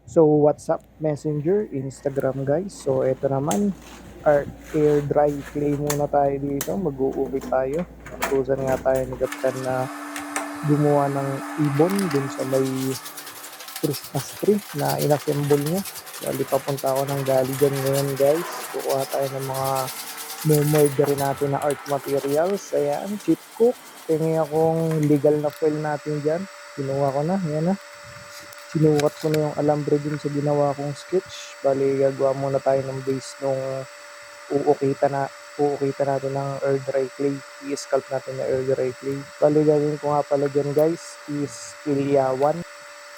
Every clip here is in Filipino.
So what's up Messenger, Instagram guys. So ito naman, air dry clay muna tayo dito. Mag-uuwi tayo. Natusan nga tayo ni Kapitan na gumawa ng ibon dun sa may Christmas tree na inassemble niya. Bali papunta ako ng gali dyan ngayon guys. Kukuha tayo ng mga mumurder natin na art materials. Ayan, chip cook. Tingi akong legal na foil natin dyan. Kinuha ko na, ayan na. Sinukat ko na yung alambre dun sa ginawa kong sketch. Bali, gagawa muna tayo ng base nung uukita natin ng air dry clay. I-scalp natin na air dry clay. Bali, gagawin ko nga pala dyan guys is pilyawan.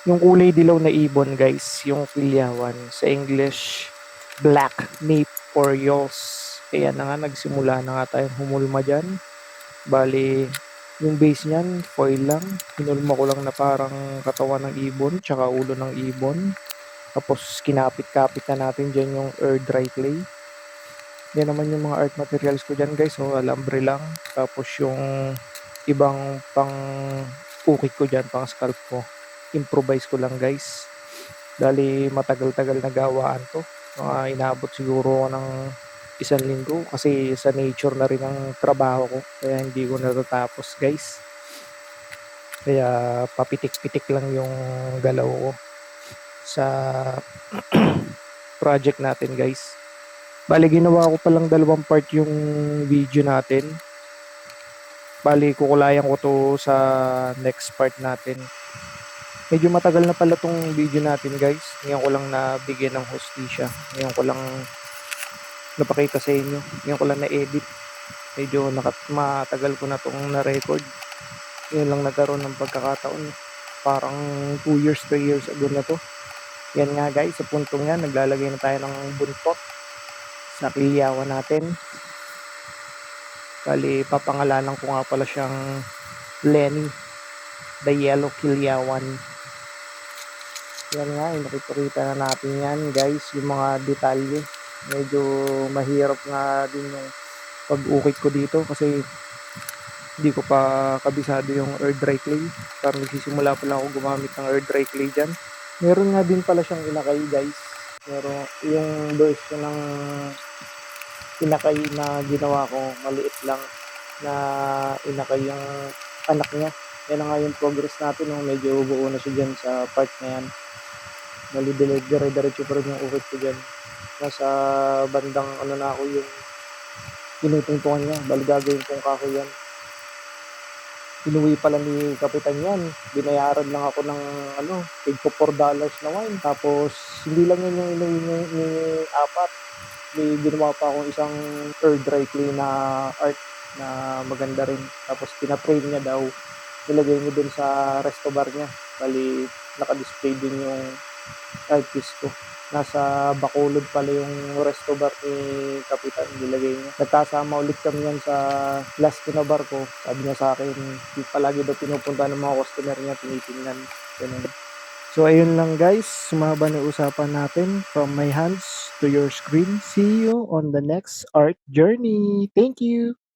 Yung kulay dilaw na ibon guys, yung pilyawan. Sa English, black nape orioles. Kaya na nga, nagsimula na nga tayong humulma dyan. Bali, yung base niyan, foil lang. Hinulma ko lang na parang katawan ng ibon, tsaka ulo ng ibon. Tapos kinapit-kapit na natin dyan yung air dry clay. Yan naman yung mga art materials ko dyan guys. So alambre lang. Tapos yung ibang pang ukit ko dyan, pang scalp ko. Improvise ko lang guys. Dali matagal-tagal na gawaan to. Mga inabot siguro ako ng 1 linggo kasi sa nature na rin ang trabaho ko. Kaya hindi ko natatapos guys. Kaya papitik-pitik lang yung galaw ko sa project natin guys. Bali ginawa ko palang 2 part yung video natin. Bali kukulayan ko to sa next part natin. Medyo matagal na pala tong video natin guys. Ngayon ko lang nabigyan ng hostisya. Ngayon ko lang napakita sa inyo. Ngayon ko lang na-edit. Medyo matagal ko na tong na-record. Ngayon lang nagkaroon ng pagkakataon. Parang 2 years, 3 years ago na to. Yan nga guys, sa puntong yan, naglalagay na tayo ng buntot sa kilyawan natin. Bali, papangalanan ko nga pala siyang Lenny, the Yellow Kilyawan. Yan nga, nakikita na natin yan guys, yung mga detalye. Medyo mahirap nga din yung pag-ukit ko dito kasi hindi ko pa kabisado yung air dry clay. Parang nagsisimula pa lang ako gumamit ng air dry clay dyan. Meron nga din pala siyang inakay guys. Pero yung version ng inakay na ginawa ko, maliit lang na inakay yung anak niya. Yan na nga yung progress natin. No? Medyo buo na siya dyan sa part na yan. Dire-diretso pa rin yung ukit ko dyan. Nasa bandang ano na ako yung tinutungtungan niya. Bali gagawin kong kahoy yan. Inuwi pala ni Kapitan yan. Binayaran lang ako ng tig $4 na wine. Tapos hindi lang yun yung inuwi ni apat. May ginawa pa akong isang air dry clay na art na maganda rin. Tapos pina-frame niya daw. Nilagay niya dun sa resto bar niya. Bali naka-display din yung art piece ko. Nasa Bacolod pala yung resto bar ni Kapitan, nilagay niya. Nagkasama ulit kami yan sa last na bar ko. Sabi niya sa akin, palagi daw pinupunta ng mga customer niya, tinitingnan. Ganun. So ayun lang guys, sumaba na usapan natin from my hands to your screen. See you on the next art journey. Thank you!